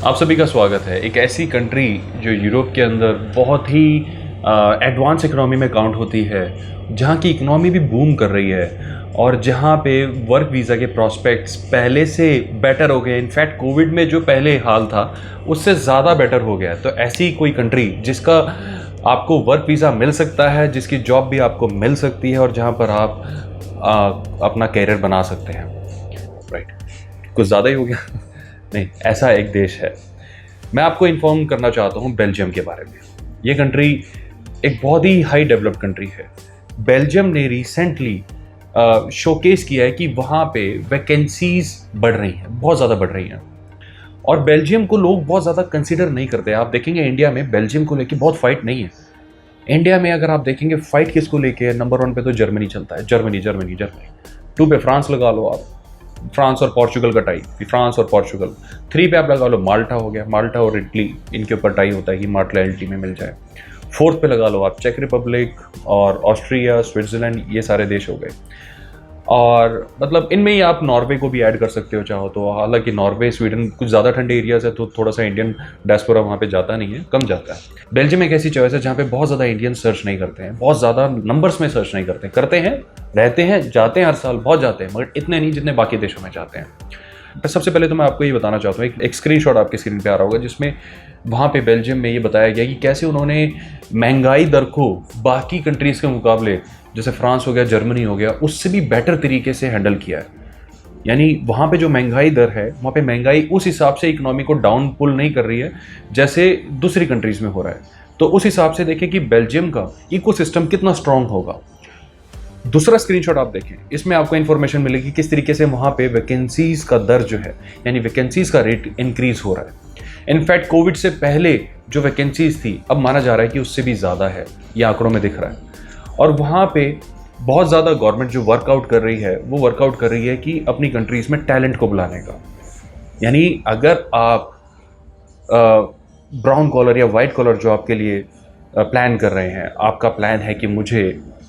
आप सभी का स्वागत है एक ऐसी कंट्री जो यूरोप के अंदर बहुत ही एडवांस इकोनॉमी में काउंट होती है, जहाँ की इकोनॉमी भी बूम कर रही है और जहाँ पे वर्क वीज़ा के प्रॉस्पेक्ट्स पहले से बेटर हो गए। इनफैक्ट कोविड में जो पहले हाल था उससे ज़्यादा बेटर हो गया। तो ऐसी कोई कंट्री जिसका आपको वर्क वीज़ा मिल सकता है, जिसकी जॉब भी आपको मिल सकती है और जहाँ पर आप अपना कैरियर बना सकते हैं। राइट, कुछ ज़्यादा ही हो गया नहीं, ऐसा एक देश है। मैं आपको इन्फॉर्म करना चाहता हूँ बेल्जियम के बारे में। ये कंट्री एक बहुत ही हाई डेवलप्ड कंट्री है। बेल्जियम ने रिसेंटली शोकेस किया है कि वहाँ पे वैकेंसीज बढ़ रही हैं, बहुत ज़्यादा बढ़ रही हैं और बेल्जियम को लोग बहुत ज़्यादा कंसिडर नहीं करते। आप देखेंगे इंडिया में बेल्जियम को लेके बहुत फाइट नहीं है। इंडिया में अगर आप देखेंगे फाइट किसको लेके है, नंबर 1 पे तो जर्मनी चलता है। जर्मनी 2 पे फ्रांस लगा लो आप, फ्रांस और पोर्चुगल का टाई, फ्रांस और पोर्चुगल। 3 पे आप लगा लो माल्टा हो गया, माल्टा और इटली, इनके ऊपर टाई होता है कि माल्टा इटली में मिल जाए। 4th पे लगा लो आप चेक रिपब्लिक और ऑस्ट्रिया, स्विट्जरलैंड, ये सारे देश हो गए। और मतलब इनमें ही आप नॉर्वे को भी ऐड कर सकते हो चाहो तो। हालांकि नॉर्वे, स्वीडन कुछ ज़्यादा ठंडे एरियाज है तो थोड़ा सा इंडियन डायस्पोरा वहाँ पे जाता नहीं है, कम जाता है। बेल्जियम एक ऐसी चॉइस है जहाँ पे बहुत ज़्यादा इंडियन सर्च नहीं करते हैं, बहुत ज़्यादा नंबर्स में सर्च नहीं करते हैं। करते हैं, रहते हैं, जाते हैं, हर साल बहुत जाते हैं, मगर इतने नहीं जितने बाकी देशों में जाते हैं। तो सबसे पहले तो मैं आपको ये बताना चाहता हूँ, एक स्क्रीनशॉट आपकी स्क्रीन पे आ रहा होगा जिसमें वहाँ पे बेल्जियम में ये बताया गया कि कैसे उन्होंने महंगाई दर को बाकी कंट्रीज़ के मुकाबले, जैसे फ्रांस हो गया, जर्मनी हो गया, उससे भी बेटर तरीके से हैंडल किया है। यानी वहाँ पे जो महंगाई दर है, वहाँ पे महंगाई उस हिसाब से इकोनॉमी को डाउन पुल नहीं कर रही है जैसे दूसरी कंट्रीज़ में हो रहा है। तो उस हिसाब से देखें कि बेल्जियम का इकोसिस्टम कितना स्ट्रांग होगा। दूसरा स्क्रीनशॉट आप देखें, इसमें आपको इन्फॉर्मेशन मिलेगी किस तरीके से वहाँ पे वैकेंसीज का दर जो है, यानी वैकेंसीज का रेट इंक्रीज हो रहा है। इनफैक्ट कोविड से पहले जो वैकेंसीज थी, अब माना जा रहा है कि उससे भी ज़्यादा है, ये आंकड़ों में दिख रहा है। और वहाँ पे बहुत ज़्यादा गवर्नमेंट जो वर्कआउट कर रही है, वो वर्कआउट कर रही है कि अपनी कंट्रीज़ में टैलेंट को बुलाने का। यानी अगर आप ब्राउन कॉलर या वाइट कॉलर जॉब के लिए प्लान कर रहे हैं, आपका प्लान है कि मुझे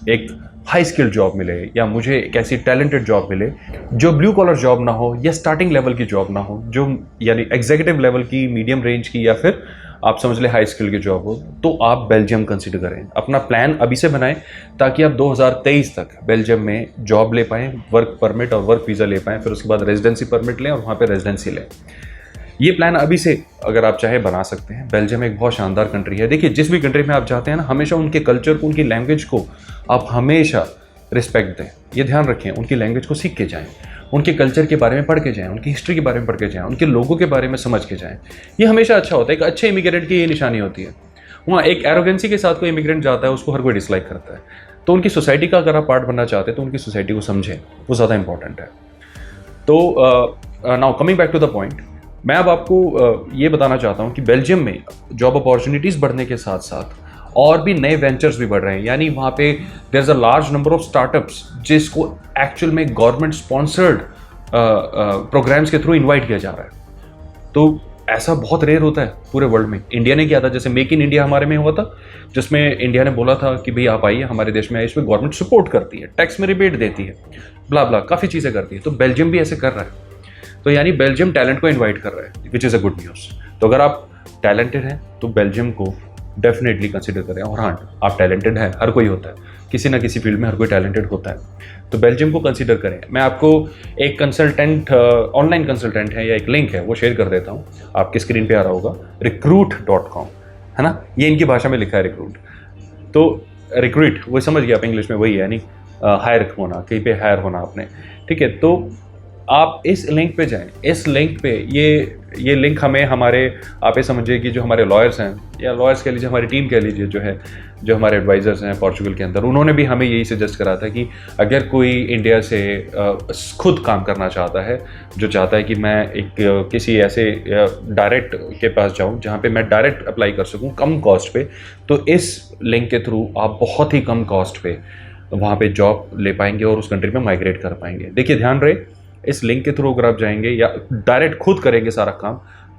एक हाई स्किल्ड जॉब मिले या मुझे एक ऐसी टैलेंटेड जॉब मिले जो ब्लू कॉलर जॉब ना हो या स्टार्टिंग लेवल की जॉब ना हो, जो यानी एग्जीक्यूटिव लेवल की, मीडियम रेंज की, या फिर आप समझ ले हाई स्किल की जॉब हो, तो आप बेल्जियम कंसिडर करें। अपना प्लान अभी से बनाएं ताकि आप 2023 तक बेल्जियम में जॉब ले पाएँ, वर्क परमिट और वर्क वीज़ा ले पाएँ, फिर उसके बाद रेजिडेंसी परमिट लें और वहाँ पर रेजिडेंसी लें। ये प्लान अभी से अगर आप चाहे बना सकते हैं। बेल्जियम एक बहुत शानदार कंट्री है। देखिए, जिस भी कंट्री में आप जाते हैं ना, हमेशा उनके कल्चर को, उनकी लैंग्वेज को आप हमेशा रिस्पेक्ट दें। ये ध्यान रखें, उनकी लैंग्वेज को सीख के जाएं, उनके कल्चर के बारे में पढ़ के जाएं, उनकी हिस्ट्री के बारे में पढ़ के जाएं, उनके लोगों के बारे में समझ के जाएं। ये हमेशा अच्छा होता है। एक अच्छे इमिग्रेंट की ये निशानी होती है। वहाँ एक एरोगेंसी के साथ कोई इमिग्रेंट जाता है, उसको हर कोई डिसलाइक करता है। तो उनकी सोसाइटी का अगर आप पार्ट बनना चाहते हैं तो उनकी सोसाइटी को समझें, वो ज़्यादा इंपॉर्टेंट है। तो now coming back to the point, मैं अब आपको ये बताना चाहता हूँ कि बेल्जियम में जॉब अपॉर्चुनिटीज़ बढ़ने के साथ साथ और भी नए वेंचर्स भी बढ़ रहे हैं। यानी वहाँ पे there is a large number of startups जिसको एक्चुअल में गवर्नमेंट स्पॉन्सर्ड प्रोग्राम्स के थ्रू इनवाइट किया जा रहा है। तो ऐसा बहुत रेयर होता है पूरे वर्ल्ड में। इंडिया ने किया था, जैसे मेक इन इंडिया हमारे में हुआ था, जिसमें इंडिया ने बोला था कि भाई आप आइए हमारे देश में, इसमें गवर्नमेंट सपोर्ट करती है, टैक्स में रिबेट देती है, ब्ला ब्ला, काफ़ी चीज़ें करती है। तो बेल्जियम भी ऐसे कर रहा है। तो यानी बेल्जियम टैलेंट को इनवाइट कर रहा है, which is a good news. तो अगर आप टैलेंटेड हैं तो बेल्जियम को डेफिनेटली कंसिडर करें। और हाँ, आप टैलेंटेड हैं, हर कोई होता है, किसी ना किसी फील्ड में हर कोई टैलेंटेड होता है, तो बेल्जियम को कंसिडर करें। मैं आपको एक कंसल्टेंट, ऑनलाइन कंसल्टेंट है या एक लिंक है, वो शेयर कर देता हूँ, आपकी स्क्रीन पे आ रहा होगा, recruit.com, है ना, ये इनकी भाषा में लिखा है रिक्रूट। तो रिक्रूट वो समझ गया आप, इंग्लिश में वही है, यानी हायर होना, कहीं पे हायर होना आपने, ठीक है। तो आप इस लिंक पे जाएं, इस लिंक पे ये लिंक हमें हमारे, आप ये समझिए कि जो हमारे लॉयर्स हैं, या लॉयर्स कह लीजिए, हमारी टीम कह लीजिए, जो हमारे एडवाइज़र्स हैं पोर्चुगल के अंदर, उन्होंने भी हमें यही सजेस्ट करा था कि अगर कोई इंडिया से खुद काम करना चाहता है, जो चाहता है कि मैं एक किसी ऐसे डायरेक्ट के पास जाऊं जहां पे मैं डायरेक्ट अप्लाई कर सकूं कम कॉस्ट पे, तो इस लिंक के थ्रू आप बहुत ही कम कॉस्ट पे वहाँ पे जॉब ले पाएंगे और उस कंट्री में माइग्रेट कर पाएंगे। देखिए, ध्यान रहे, इस लिंक के थ्रू अगर आप जाएंगे या डायरेक्ट खुद करेंगे सारा काम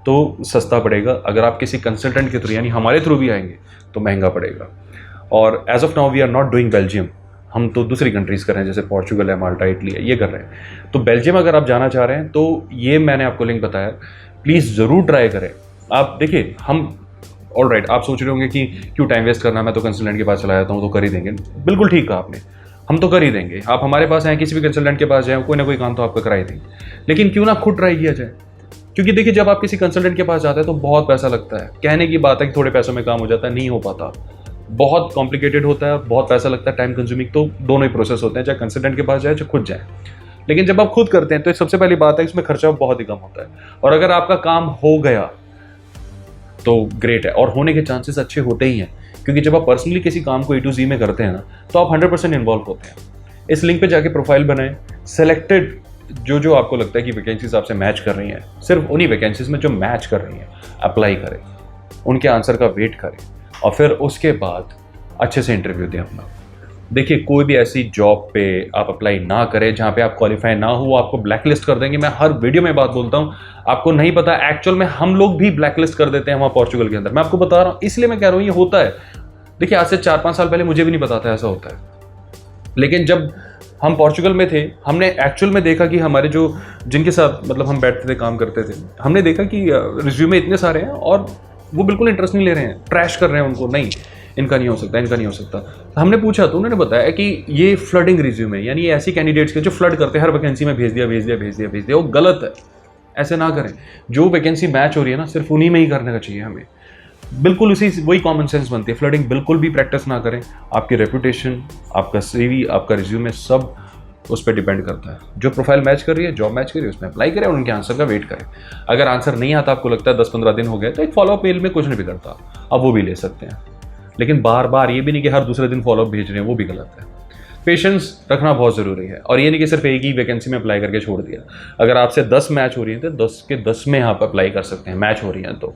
तो सस्ता पड़ेगा। अगर आप किसी कंसल्टेंट के थ्रू यानी हमारे थ्रू भी आएंगे तो महंगा पड़ेगा। और as of now we are not doing Belgium, हम तो दूसरी कंट्रीज़ कर रहे हैं, जैसे पोर्चुगल है, माल्टा, इटली है, ये कर रहे हैं। तो बेल्जियम अगर आप जाना चाह रहे हैं तो ये मैंने आपको लिंक बताया, प्लीज़ ज़रूर ट्राई करें। आप देखिए, हम ऑल राइट, आप सोच रहे होंगे कि क्यों टाइम वेस्ट करना, मैं तो कंसल्टेंट के पास चला जाता हूँ तो कर ही देंगे। बिल्कुल ठीक कहा आपने, हम तो कर ही देंगे। आप हमारे पास आए, किसी भी कंसल्टेंट के पास जाए, कोई ना कोई काम तो आपका करा ही देंगे। लेकिन क्यों ना खुद ट्राई किया जाए, क्योंकि देखिए जब आप किसी कंसल्टेंट के पास जाते हैं तो बहुत पैसा लगता है। कहने की बात है कि थोड़े पैसों में काम हो जाता है, नहीं हो पाता, बहुत कॉम्प्लिकेटेड होता है, बहुत पैसा लगता है, टाइम कंज्यूमिंग। तो दोनों ही प्रोसेस होते हैं, चाहे कंसल्टेंट के पास जाए चाहे खुद जाए। लेकिन जब आप खुद करते हैं तो सबसे पहली बात है इसमें खर्चा बहुत ही कम होता है, और अगर आपका काम हो गया तो ग्रेट है, और होने के चांसेस अच्छे होते ही हैं, क्योंकि जब आप पर्सनली किसी काम को A to Z में करते हैं ना, तो आप 100% इन्वॉल्व होते हैं। इस लिंक पे जाके प्रोफाइल बनाएं, सेलेक्टेड जो आपको लगता है कि वैकेंसीज आपसे मैच कर रही हैं, सिर्फ उन्हीं वैकेंसीज में जो मैच कर रही हैं अप्लाई करें, उनके आंसर का वेट करें, और फिर उसके बाद अच्छे से इंटरव्यू दें अपना। देखिए, कोई भी ऐसी जॉब पे आप अप्लाई ना करें जहाँ पे आप क्वालिफाई ना हो, आपको ब्लैकलिस्ट कर देंगे। मैं हर वीडियो में बात बोलता हूँ, आपको नहीं पता, एक्चुअल में हम लोग भी ब्लैकलिस्ट कर देते हैं वहाँ पोर्चुगल के अंदर। मैं आपको बता रहा हूँ, इसलिए मैं कह रहा हूँ ये होता है। देखिए, आज से 4-5 साल पहले मुझे भी नहीं पता था ऐसा होता है, लेकिन जब हम पोर्चुगल में थे, हमने एक्चुअल में देखा कि हमारे जो जिनके साथ मतलब हम बैठते थे, काम करते थे, हमने देखा कि रिज्यूमे इतने सारे हैं और वो बिल्कुल इंटरेस्ट नहीं ले रहे हैं, ट्रैश कर रहे हैं उनको, नहीं इनका नहीं हो सकता, इनका नहीं हो सकता। हमने पूछा तो उन्होंने बताया कि ये फ्लडिंग रिज्यूमे, यानी ये ऐसी कैंडिडेट्स के जो फ्लड करते हैं, हर वैकेंसी में भेज दिया, वो गलत है, ऐसे ना करें। जो वैकेंसी मैच हो रही है ना, सिर्फ उन्हीं में ही करने का चाहिए हमें, बिल्कुल उसी वही कॉमन सेंस बनती है। फ्लडिंग बिल्कुल भी प्रैक्टिस ना करें। आपकी रेपुटेशन, आपका CV, आपका रिज्यूमे सब उस पर डिपेंड करता है। जो प्रोफाइल मैच कर रही है, जॉब मैच कर रही है, उसमें अप्लाई करें और उनके आंसर का वेट करें। अगर आंसर नहीं आता, आपको लगता है 10-15 दिन हो गए, तो एक फॉलोअप मेल में कुछ नहीं बिगड़ता, आप वो भी ले सकते हैं। लेकिन बार बार ये भी नहीं कि हर दूसरे दिन फॉलोअप भेज रहे हैं, वो भी गलत है। पेशेंस रखना बहुत ज़रूरी है, और ये नहीं कि सिर्फ एक ही वैकेंसी में अप्लाई करके छोड़ दिया। अगर आपसे 10 मैच हो रही हैं तो 10 के 10 में आप अप्लाई कर सकते हैं, मैच हो रही हैं तो।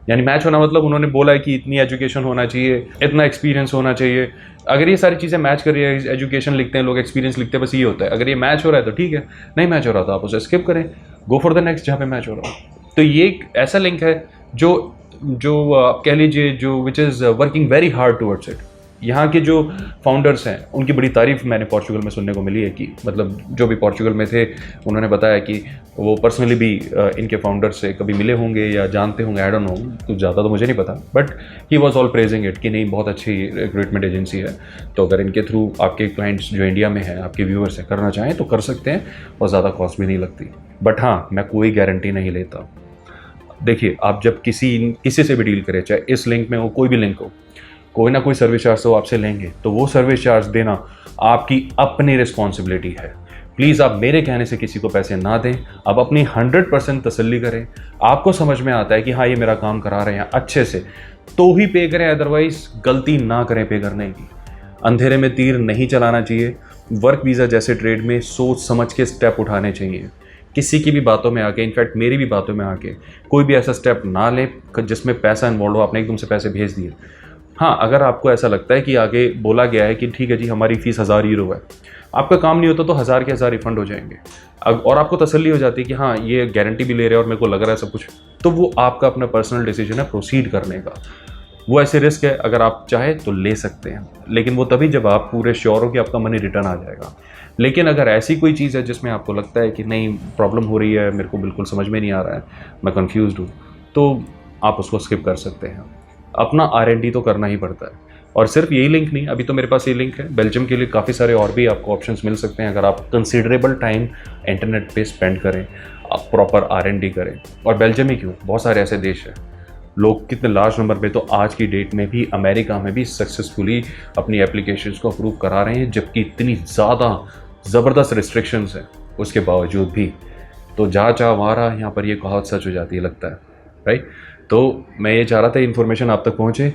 यानी मैच होना मतलब उन्होंने बोला है कि इतनी एजुकेशन होना चाहिए, इतना एक्सपीरियंस होना चाहिए। अगर ये सारी चीज़ें मैच कर रही है, एजुकेशन लिखते हैं लोग, एक्सपीरियंस लिखते हैं, बस ये होता है। अगर ये मैच हो रहा है तो ठीक है, नहीं मैच हो रहा तो आप उसे स्किप करें, गो फॉर द नेक्स्ट जहाँ पे मैच हो रहा हो। तो ये एक ऐसा लिंक है जो आप कह लीजिए जो which is working very hard towards it. यहाँ के जो फाउंडर्स हैं उनकी बड़ी तारीफ मैंने पोर्चुगल में सुनने को मिली है कि मतलब जो भी पोर्चुगल में थे उन्होंने बताया कि वो पर्सनली भी इनके फाउंडर से कभी मिले होंगे या जानते होंगे, आई डोंट नो, कुछ ज़्यादा तो मुझे नहीं पता, but he was all praising it कि नहीं बहुत अच्छी रिक्रूटमेंट एजेंसी है। तो अगर इनके थ्रू आपके क्लाइंट्स जो इंडिया में हैं, आपके व्यूअर्स हैं, करना चाहें तो कर सकते हैं, और ज़्यादा कॉस्ट भी नहीं लगती। बट हाँ, मैं कोई गारंटी नहीं लेता। देखिए, आप जब किसी से भी डील करें, चाहे इस लिंक में हो, कोई भी लिंक हो, कोई ना कोई सर्विस चार्ज तो आपसे लेंगे, तो वो सर्विस चार्ज देना आपकी अपनी रिस्पॉन्सिबिलिटी है। प्लीज़ आप मेरे कहने से किसी को पैसे ना दें, आप अपनी 100% तसल्ली करें। आपको समझ में आता है कि हाँ ये मेरा काम करा रहे हैं अच्छे से, तो ही पे करें, अदरवाइज गलती ना करें पे करने की। अंधेरे में तीर नहीं चलाना चाहिए। वर्क वीज़ा जैसे ट्रेड में सोच समझ के स्टेप उठाने चाहिए। किसी की भी बातों में आके, इनफैक्ट मेरी भी बातों में आके कोई भी ऐसा स्टेप ना लें जिसमें पैसा इन्वॉल्व हो, आपने एकदम से पैसे भेज दिए। हाँ, अगर आपको ऐसा लगता है कि आगे बोला गया है कि ठीक है जी हमारी फ़ीस 1000 यूरो है, आपका काम नहीं होता तो 1000 के 1000 रिफंड हो जाएंगे, और आपको तसल्ली हो जाती है कि हाँ ये गारंटी भी ले रहे हैं और मेरे को लग रहा है सब कुछ, तो वो आपका अपना पर्सनल डिसीजन है प्रोसीड करने का। वो ऐसे रिस्क है, अगर आप चाहें तो ले सकते हैं, लेकिन वो तभी जब आप पूरे श्योर हो कि आपका मनी रिटर्न आ जाएगा। लेकिन अगर ऐसी कोई चीज़ है जिसमें आपको लगता है कि नहीं प्रॉब्लम हो रही है, मेरे को बिल्कुल समझ में नहीं आ रहा है, मैं कन्फ्यूज़ड हूँ, तो आप उसको स्किप कर सकते हैं। अपना R&D तो करना ही पड़ता है। और सिर्फ यही लिंक नहीं, अभी तो मेरे पास ये लिंक है, बेल्जियम के लिए काफ़ी सारे और भी आपको ऑप्शंस मिल सकते हैं अगर आप कंसिडरेबल टाइम इंटरनेट पे स्पेंड करें, आप प्रॉपर R&D करें। और बेल्जियम ही क्यों, बहुत सारे ऐसे देश हैं, लोग कितने लार्ज नंबर पे तो आज की डेट में भी अमेरिका में भी सक्सेसफुली अपनी एप्लीकेशंस को अप्रूव करा रहे हैं, जबकि इतनी ज़्यादा ज़बरदस्त रिस्ट्रिक्शंस हैं उसके बावजूद भी। तो जहाँ चाह वहाँ रहा, यहाँ पर ये कहावत सच हो जाती है लगता है, राइट। तो मैं ये चाह रहा था इन्फॉर्मेशन आप तक पहुँचे,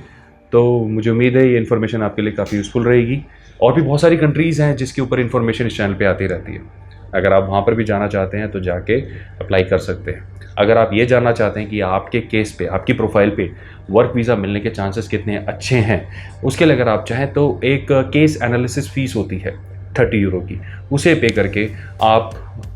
तो मुझे उम्मीद है ये इन्फॉर्मेशन आपके लिए काफ़ी यूज़फुल रहेगी। और भी बहुत सारी कंट्रीज़ हैं जिसके ऊपर इन्फॉर्मेशन इस चैनल पे आती रहती है। अगर आप वहाँ पर भी जाना चाहते हैं तो जाके अप्लाई कर सकते हैं। अगर आप ये जानना चाहते हैं कि आपके केस पे, आपकी प्रोफाइल पे वर्क वीज़ा मिलने के चांसेस कितने अच्छे हैं, उसके लिए अगर आप चाहें तो एक केस एनालिसिस फ़ीस होती है 30 यूरो की, उसे पे करके आप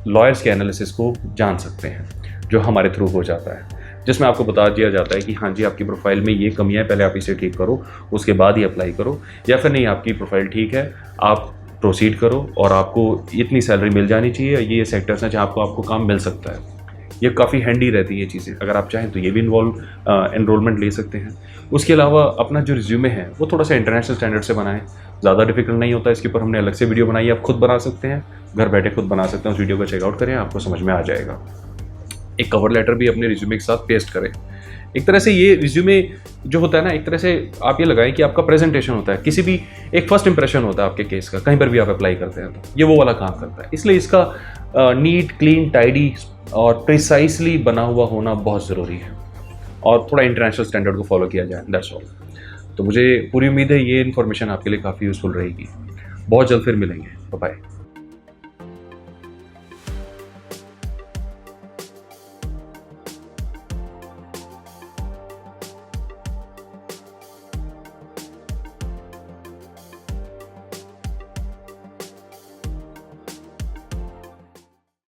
लॉयर्स के एनालिसिस को जान सकते हैं, जो हमारे थ्रू हो जाता है, जिसमें आपको बता दिया जाता है कि हाँ जी आपकी प्रोफाइल में ये कमियाँ है, पहले आप इसे ठीक करो, उसके बाद ही अप्लाई करो, या फिर नहीं आपकी प्रोफाइल ठीक है, आप प्रोसीड करो और आपको इतनी सैलरी मिल जानी चाहिए, ये सेक्टर्स हैं जहाँ आपको काम मिल सकता है। ये काफ़ी हैंडी रहती है ये चीज़ें। अगर आप चाहें तो ये भी एनरोलमेंट ले सकते हैं। उसके अलावा अपना जो रिज्यूमे है वो थोड़ा सा इंटरनेशनल स्टैंडर्ड से बनाएं, ज़्यादा डिफिकल्ट नहीं होता। इसके ऊपर हमने अलग से वीडियो बनाई है, आप खुद बना सकते हैं, घर बैठे खुद बना सकते हैं। उस वीडियो को चेकआउट करें, आपको समझ में आ जाएगा। एक कवर लेटर भी अपने रिज्यूमे के साथ पेस्ट करें। एक तरह से ये रिज्यूमे जो होता है ना, एक तरह से आप ये लगाएं कि आपका प्रेजेंटेशन होता है, किसी भी एक फर्स्ट इंप्रेशन होता है आपके केस का, कहीं पर भी आप अप्लाई करते हैं तो ये वो वाला काम करता है। इसलिए इसका नीट, क्लीन, टाइडी और प्रिसाइसली बना हुआ होना बहुत ज़रूरी है, और थोड़ा इंटरनेशनल स्टैंडर्ड को फॉलो किया जाए, दैट्स ऑल। तो मुझे पूरी उम्मीद है ये इन्फॉर्मेशन आपके लिए काफ़ी यूज़फुल रहेगी। बहुत जल्द फिर मिलेंगे, बाय बाय।